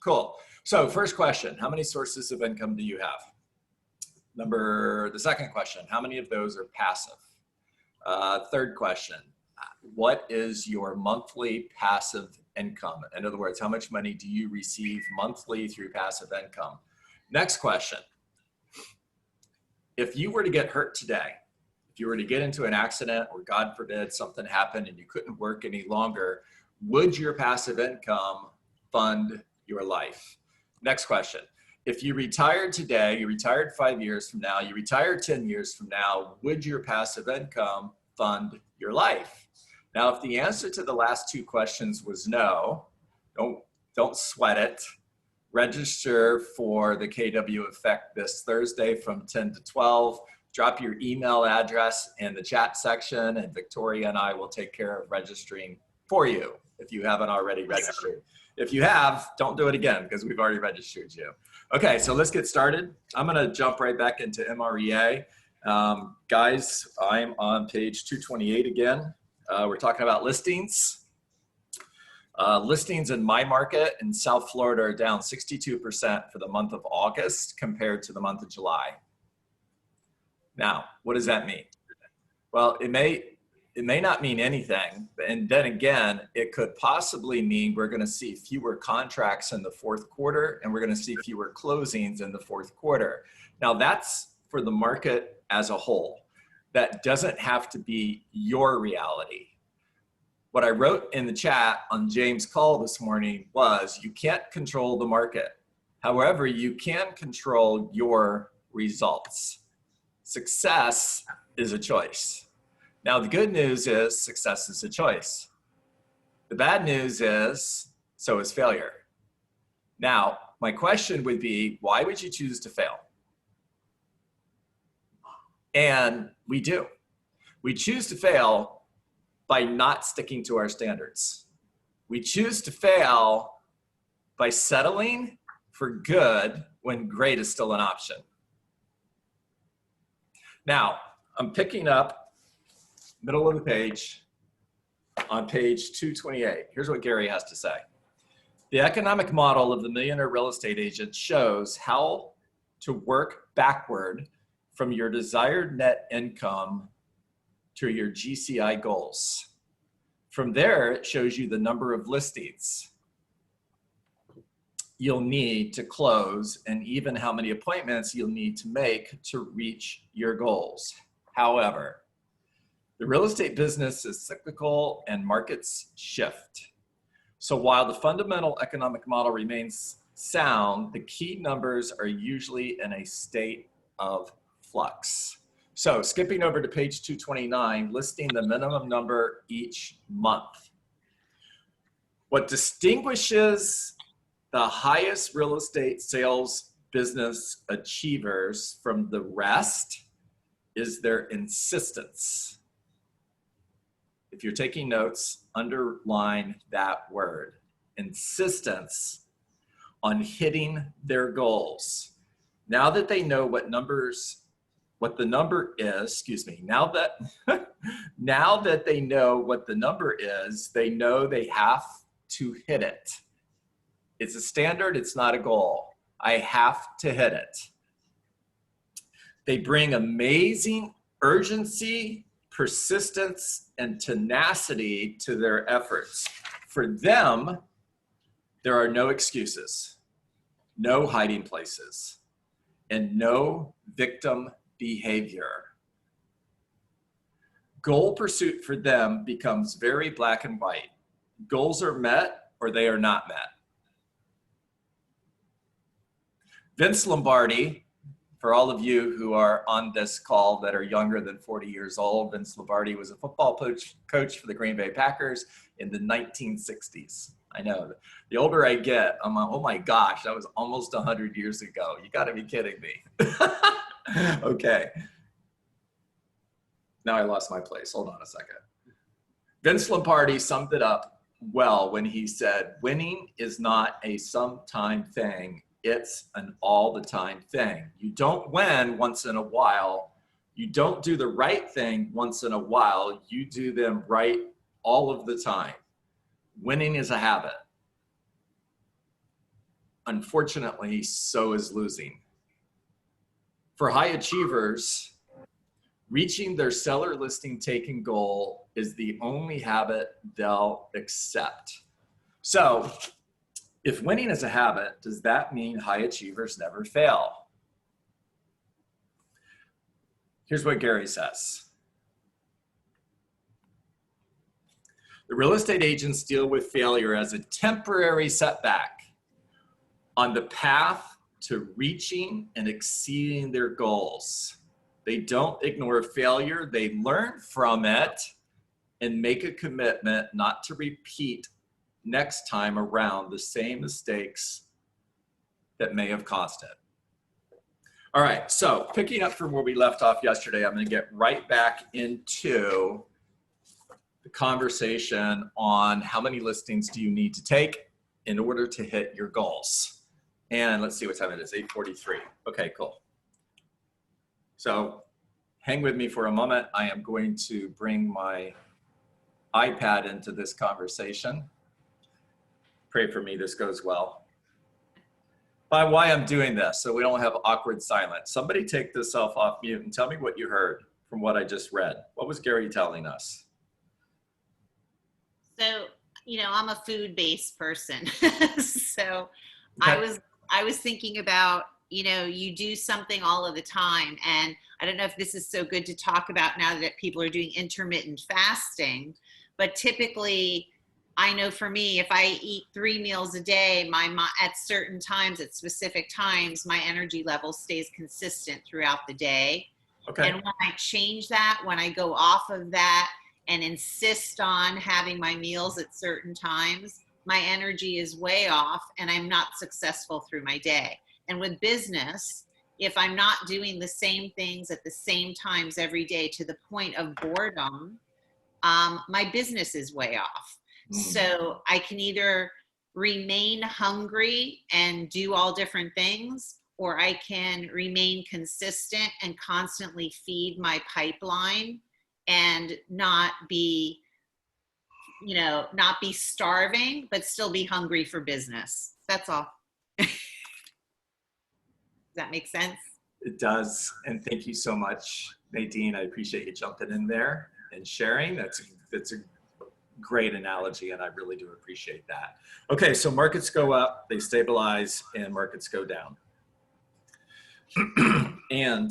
Cool. So first question, how many sources of income do you have? The second question, how many of those are passive? Third question, what is your monthly passive income? In other words, how much money do you receive monthly through passive income? Next question, if you were to get hurt today, if you were to get into an accident or God forbid something happened and you couldn't work any longer, would your passive income fund your life? Next question. If you retired today, you retired 5 years from now, you retired 10 years from now, would your passive income fund your life? Now, if the answer to the last two questions was no, don't sweat it. Register for the KW Effect this Thursday from 10 to 12. Drop your email address in the chat section and Victoria and I will take care of registering for you if you haven't already registered. If you have, don't do it again because we've already registered you. Okay, so let's get started. I'm gonna jump right back into MREA. Guys, I'm on page 228 again. We're talking about listings. Listings in my market in South Florida are down 62% for the month of August compared to the month of July. Now, what does that mean? Well, it may not mean anything, and then again, it could possibly mean we're gonna see fewer contracts in the fourth quarter and we're gonna see fewer closings in the fourth quarter. Now that's for the market as a whole. That doesn't have to be your reality. What I wrote in the chat on James' call this morning was you can't control the market. However, you can control your results. Success is a choice. Now, the good news is success is a choice. The bad news is so is failure. Now, my question would be, why would you choose to fail? And we do. We choose to fail by not sticking to our standards. We choose to fail by settling for good when great is still an option. Now, I'm picking up middle of the page on page 228. Here's what Gary has to say. The economic model of the millionaire real estate agent shows how to work backward from your desired net income to your GCI goals. From there, it shows you the number of listings you'll need to close and even how many appointments you'll need to make to reach your goals. However, the real estate business is cyclical and markets shift. So while the fundamental economic model remains sound, the key numbers are usually in a state of flux. So skipping over to page 229, listing the minimum number each month. What distinguishes the highest real estate sales business achievers from the rest is their insistence. If you're taking notes, underline that word, insistence on hitting their goals. Now that they know what the number is, now that they know what the number is, they know they have to hit it. It's a standard, it's not a goal. I have to hit it. They bring amazing urgency, persistence, and tenacity to their efforts. For them, there are no excuses, no hiding places, and no victim behavior. Goal pursuit for them becomes very black and white. Goals are met or they are not met. Vince Lombardi, for all of you who are on this call that are younger than 40 years old, Vince Lombardi was a football coach for the Green Bay Packers in the 1960s. I know, the older I get, I'm like, oh my gosh, that was almost 100 years ago. You gotta be kidding me. Okay. Now I lost my place, hold on a second. Vince Lombardi summed it up well when he said, winning is not a sometime thing, it's an all the time thing. You don't win once in a while. You don't do the right thing once in a while. You do them right all of the time. Winning is a habit. unfortunately, so is losing. For high achievers, reaching their seller listing taking goal is the only habit they'll accept. So if winning is a habit, does that mean high achievers never fail? Here's what Gary says. The real estate agents deal with failure as a temporary setback on the path to reaching and exceeding their goals. They don't ignore failure, they learn from it and make a commitment not to repeat next time around the same mistakes that may have cost it. All right, so picking up from where we left off yesterday, I'm going to get right back into the conversation on how many listings do you need to take in order to hit your goals. And let's see what time it is, 8:43. Okay, cool. So hang with me for a moment. I am going to bring my iPad into this conversation. Pray for me this goes well. By why I'm doing this, so we don't have awkward silence. Somebody take this self off mute and tell me what you heard from what I just read. What was Gary telling us? So, you know, I'm a food-based person. So Okay. I was thinking about, you know, you do something all of the time. And I don't know if this is so good to talk about now that people are doing intermittent fasting, but typically I know for me, if I eat 3 meals a day, at certain times, at specific times, my energy level stays consistent throughout the day. Okay. And when I change that, when I go off of that and insist on having my meals at certain times, my energy is way off and I'm not successful through my day. And with business, if I'm not doing the same things at the same times every day to the point of boredom, my business is way off. So I can either remain hungry and do all different things, or I can remain consistent and constantly feed my pipeline and not be, you know, not be starving, but still be hungry for business. That's all. Does that make sense? It does. And thank you so much, Nadine. I appreciate you jumping in there and sharing. That's a great analogy, and I really do appreciate that. Okay, so markets go up, they stabilize, and markets go down. And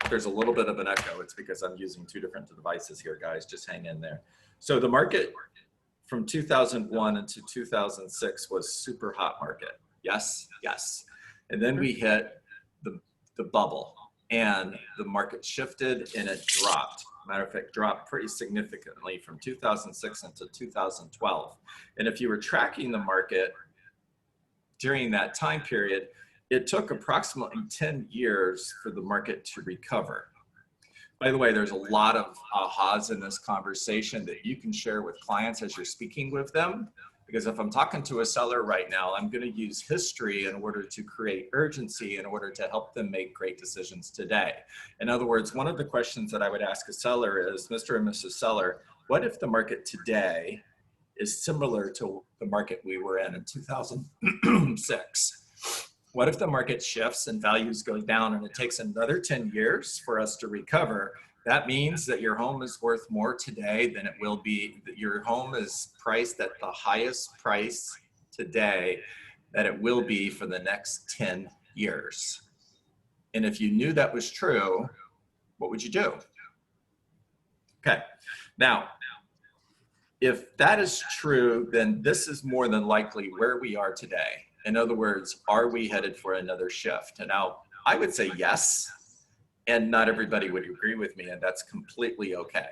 there's a little bit of an echo. It's because I'm using 2 different devices here, guys. Just hang in there. So the market from 2001 into 2006 was super hot market. Yes, yes. And then we hit the bubble, and the market shifted and it dropped. Matter of fact, dropped pretty significantly from 2006 into 2012. And if you were tracking the market during that time period, it took approximately 10 years for the market to recover. By the way, there's a lot of ahas in this conversation that you can share with clients as you're speaking with them. Because if I'm talking to a seller right now, I'm going to use history in order to create urgency in order to help them make great decisions today. In other words, one of the questions that I would ask a seller is, Mr. and Mrs. Seller, what if the market today is similar to the market we were in 2006? What if the market shifts and values go down and it takes another 10 years for us to recover? That means that your home is worth more today than it will be, that your home is priced at the highest price today that it will be for the next 10 years. And if you knew that was true, what would you do? Okay, now, if that is true, then this is more than likely where we are today. In other words, are we headed for another shift? And now, I would say yes. And not everybody would agree with me, and that's completely okay.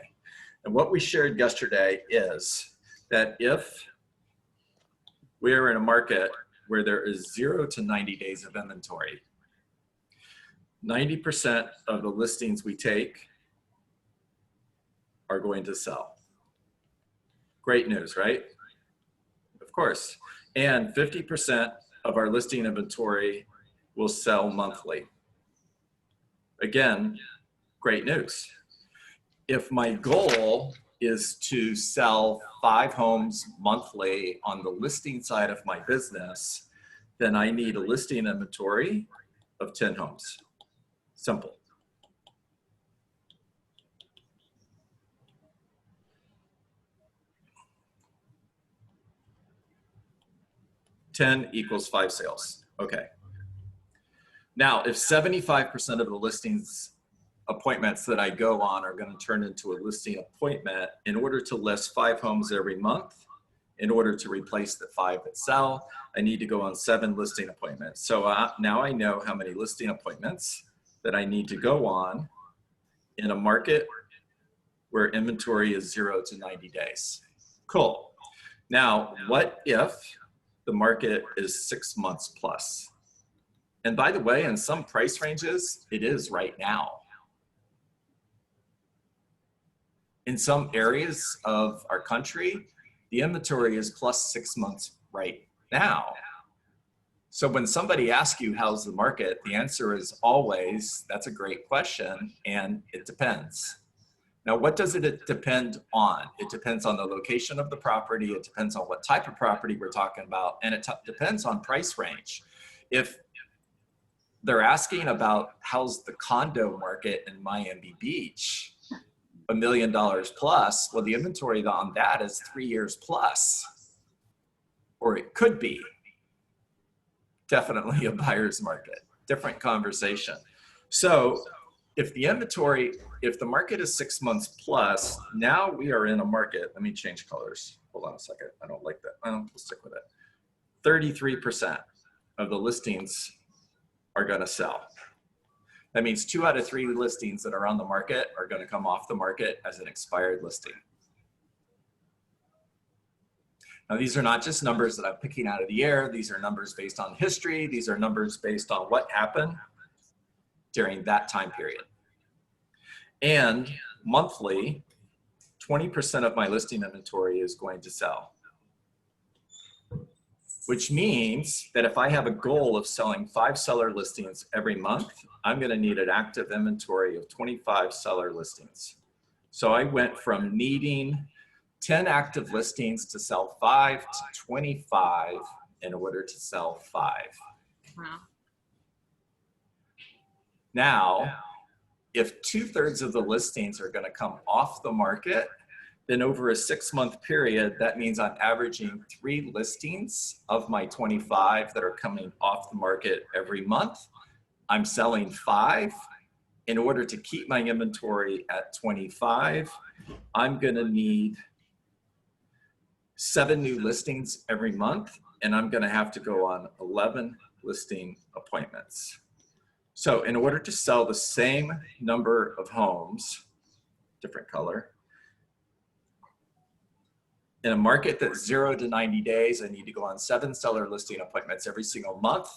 And what we shared yesterday is that if we are in a market where there is 0 to 90 days of inventory, 90% of the listings we take are going to sell. Great news, right? Of course. And 50% of our listing inventory will sell monthly. Again, great news. If my goal is to sell 5 homes monthly on the listing side of my business, then I need a listing inventory of 10 homes. Simple. $10 equals 5 sales. Okay. Now, if 75% of the listings appointments that I go on are going to turn into a listing appointment, in order to list 5 homes every month, in order to replace the 5 that sell, I need to go on 7 listing appointments. So now I know how many listing appointments that I need to go on in a market where inventory is 0 to 90 days. Cool. Now, what if the market is 6 months plus? And by the way, in some price ranges, it is right now. In some areas of our country, the inventory is plus 6 months right now. So when somebody asks you, how's the market? The answer is always, that's a great question, and it depends. Now, what does it depend on? It depends on the location of the property. It depends on what type of property we're talking about, and it depends on price range. If they're asking about how's the condo market in Miami Beach, $1 million plus, well, the inventory on that is 3 years plus, or it could be. Definitely a buyer's market, different conversation. So if the inventory, if the market is 6 months plus, now we are in a market. Let me change colors. Hold on a second. I don't like that. We'll stick with it. 33% of the listings are going to sell. That means 2 out of 3 listings that are on the market are going to come off the market as an expired listing. Now, these are not just numbers that I'm picking out of the air. These are numbers based on history. These are numbers based on what happened during that time period. And monthly, 20% of my listing inventory is going to sell, which means that if I have a goal of selling 5 seller listings every month, I'm going to need an active inventory of 25 seller listings. So I went from needing 10 active listings to sell 5 to 25 in order to sell 5. Wow. Now, if 2/3 of the listings are going to come off the market, then over a 6-month period, that means I'm averaging 3 listings of my 25 that are coming off the market every month. I'm selling 5. In order to keep my inventory at 25, I'm going to need 7 new listings every month, and I'm going to have to go on 11 listing appointments. So in order to sell the same number of homes, different color, in a market that's 0 to 90 days, I need to go on 7 seller listing appointments every single month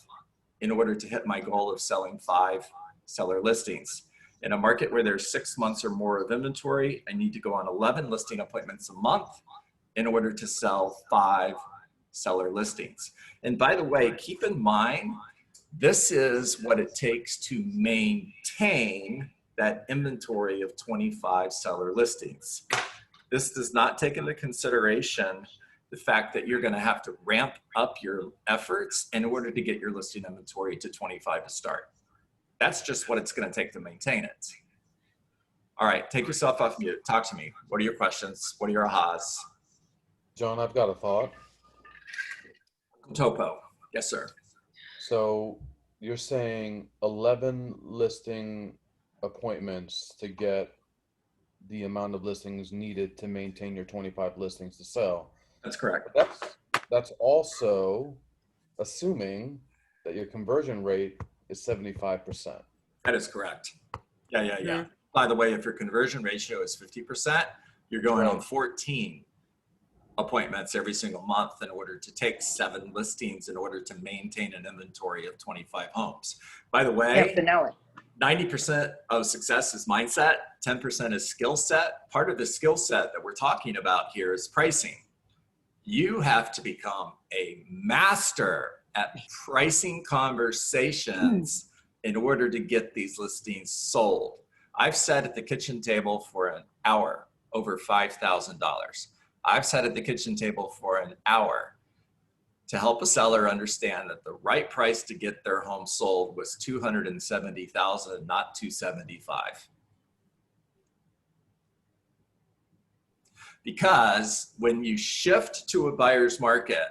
in order to hit my goal of selling 5 seller listings. In a market where there's 6 months or more of inventory, I need to go on 11 listing appointments a month in order to sell 5 seller listings. And by the way, keep in mind, this is what it takes to maintain that inventory of 25 seller listings. This does not take into consideration the fact that you're going to have to ramp up your efforts in order to get your listing inventory to 25 to start. That's just what it's going to take to maintain it. All right, take yourself off mute. Talk to me. What are your questions? What are your ahas? John, I've got a thought. Topo. Yes, sir. So you're saying 11 listing appointments to get the amount of listings needed to maintain your 25 listings to sell. That's correct. That's also assuming that your conversion rate is 75%. That is correct. Yeah. By the way, if your conversion ratio is 50%, you're going on 14 appointments every single month in order to take 7 listings in order to maintain an inventory of 25 homes. By the way, You have to know it. 90% of success is mindset, 10% is skill set. Part of the skill set that we're talking about here is pricing. You have to become a master at pricing conversations in order to get these listings sold. I've sat at the kitchen table for an hour over $5,000. I've sat at the kitchen table for an hour to help a seller understand that the right price to get their home sold was $270,000, not $275,000. Because when you shift to a buyer's market,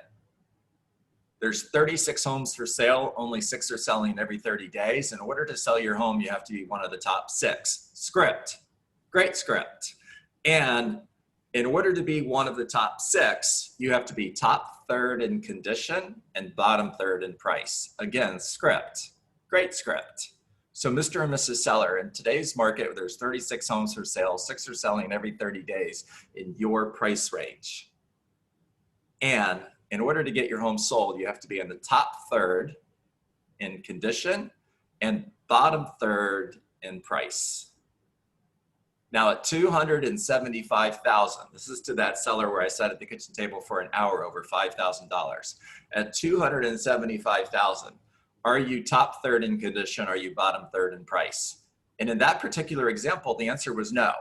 there's 36 homes for sale, only 6 are selling every 30 days. In order to sell your home, you have to be one of the top 6. Script, great script. And in order to be one of the top 6, you have to be top 3rd in condition and bottom 3rd in price. Again, script, great script. So Mr. and Mrs. Seller, in today's market, there's 36 homes for sale, 6 are selling every 30 days in your price range. And in order to get your home sold, you have to be in the top 3rd in condition and bottom 3rd in price. Now at $275,000, this is to that seller where I sat at the kitchen table for an hour over $5,000. At $275,000, are you top 3rd in condition? Are you bottom 3rd in price? And in that particular example, the answer was no.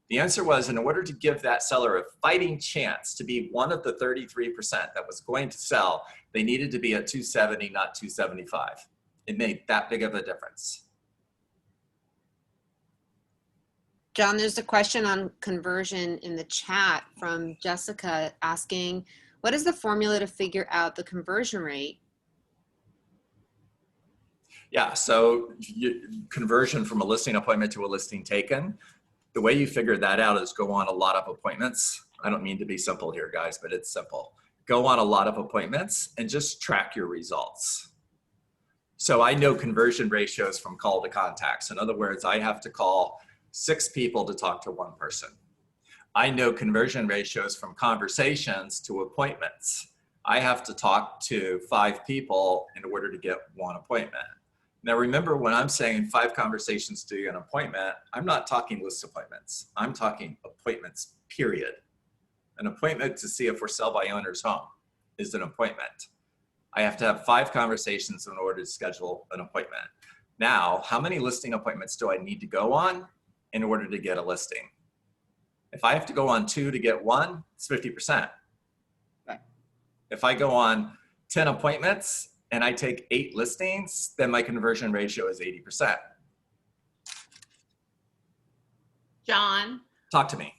The answer was, in order to give that seller a fighting chance to be one of the 33% that was going to sell, they needed to be at 270, not 275. It made that big of a difference. John, there's a question on conversion in the chat from Jessica asking, what is the formula to figure out the conversion rate? Yeah, so conversion from a listing appointment to a listing taken. The way you figure that out is go on a lot of appointments. I don't mean to be simple here, guys, but it's simple. Go on a lot of appointments and just track your results. So I know conversion ratios from call to contacts. In other words, I have to call 6 people to talk to 1 person. I know conversion ratios from conversations to appointments. I have to talk to 5 people in order to get 1 appointment. Now remember, when I'm saying 5 conversations to get an appointment, I'm not talking list appointments. I'm talking appointments, period. An appointment to see a for sale by owner's home is an appointment. I have to have 5 conversations in order to schedule an appointment. Now, how many listing appointments do I need to go on in order to get a listing? If I have to go on 2 to get 1, it's 50%. Right. If I go on 10 appointments and I take 8 listings, then my conversion ratio is 80%. John, Talk to me.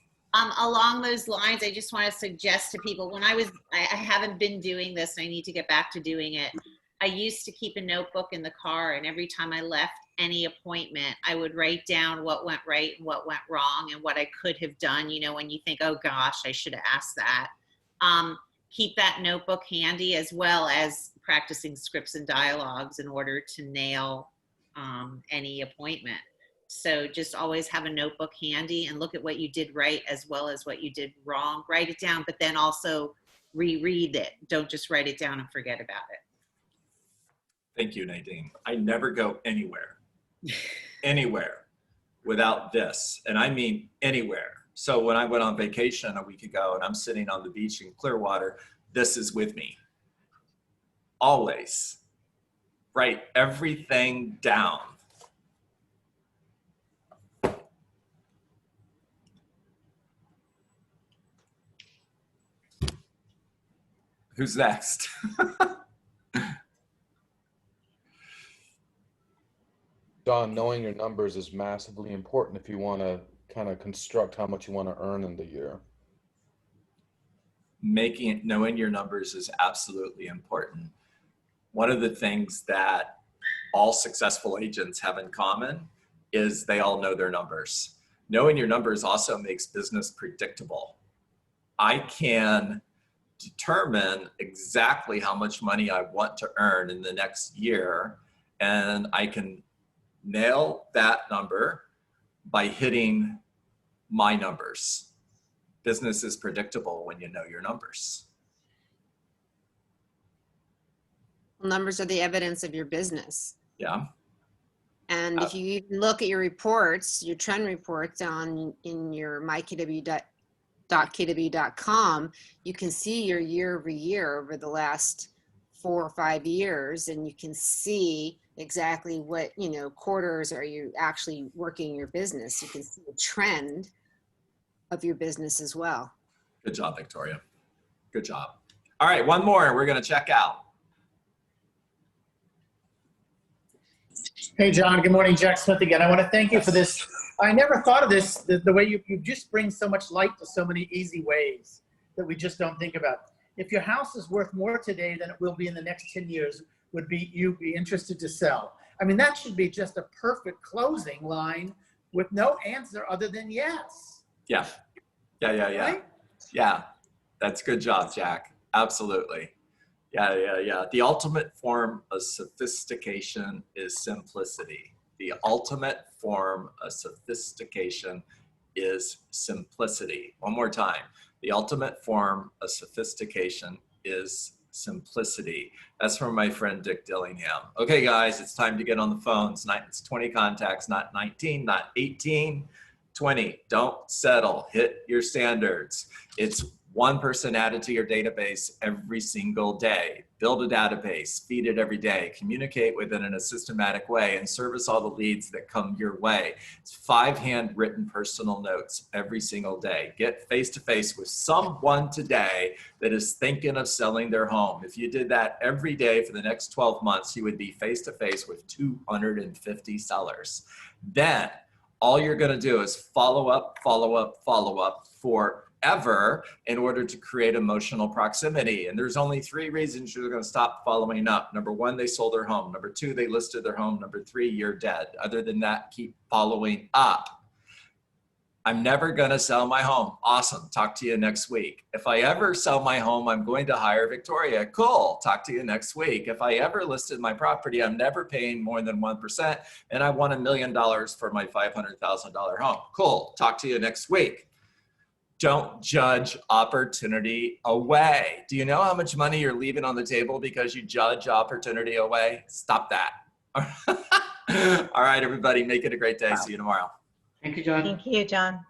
along those lines, I just want to suggest to people, when I haven't been doing this, and I need to get back to doing it. I used to keep a notebook in the car, and every time I left any appointment, I would write down what went right and what went wrong and what I could have done. You know, when you think, oh gosh, I should have asked that. Keep that notebook handy, as well as practicing scripts and dialogues in order to nail any appointment. So just always have a notebook handy and look at what you did right as well as what you did wrong. Write it down, but then also reread it. Don't just write it down and forget about it. Thank you, Nadine. I never go anywhere, anywhere without this. And I mean anywhere. So when I went on vacation a week ago and I'm sitting on the beach in Clearwater, this is with me. Always. Write everything down. Who's next? Don, knowing your numbers is massively important if you want to kind of construct how much you want to earn in the year. Knowing your numbers is absolutely important. One of the things that all successful agents have in common is they all know their numbers. Knowing your numbers also makes business predictable. I can determine exactly how much money I want to earn in the next year, and I can nail that number by hitting my numbers. Business is predictable when you know your numbers. Numbers are the evidence of your business. Yeah. And if you even look at your reports, your trend reports in your mykw.kw.com, you can see your year over year over the last 4 or 5 years, and you can see exactly what, quarters are you actually working your business. You can see a trend of your business as well. Good job, Victoria. Good job. All right, one more. We're going to check out. Hey, John. Good morning. Jack Smith again. I want to thank you for this. I never thought of this, the way you just bring so much light to so many easy ways that we just don't think about. If your house is worth more today than it will be in the next 10 years, would you be interested to sell? I mean, that should be just a perfect closing line with no answer other than yes. Yeah. Right? Yeah. That's good job, Jack. Absolutely. Yeah. The ultimate form of sophistication is simplicity. The ultimate form of sophistication is simplicity. One more time. The ultimate form of sophistication is simplicity. That's from my friend Dick Dillingham. Okay, guys, it's time to get on the phones. It's 20 contacts, not 19, not 18, 20. Don't settle. Hit your standards. It's one person added to your database every single day. Build a database, feed it every day, communicate with it in a systematic way, and service all the leads that come your way. It's 5 handwritten personal notes every single day. Get face-to-face with someone today that is thinking of selling their home. If you did that every day for the next 12 months, you would be face-to-face with 250 sellers. Then all you're going to do is follow up forever in order to create emotional proximity. And there's only 3 reasons you're going to stop following up. Number 1, they sold their home. Number 2, they listed their home. Number 3, you're dead. Other than that, keep following up. I'm never going to sell my home. Awesome. Talk to you next week. If I ever sell my home, I'm going to hire Victoria. Cool. Talk to you next week. If I ever listed my property, I'm never paying more than 1%, and I want $1 million for my $500,000 home. Cool. Talk to you next week. Don't judge opportunity away. Do you know how much money you're leaving on the table because you judge opportunity away? Stop that. All right, everybody, make it a great day. See you tomorrow. Thank you, John. Thank you, John.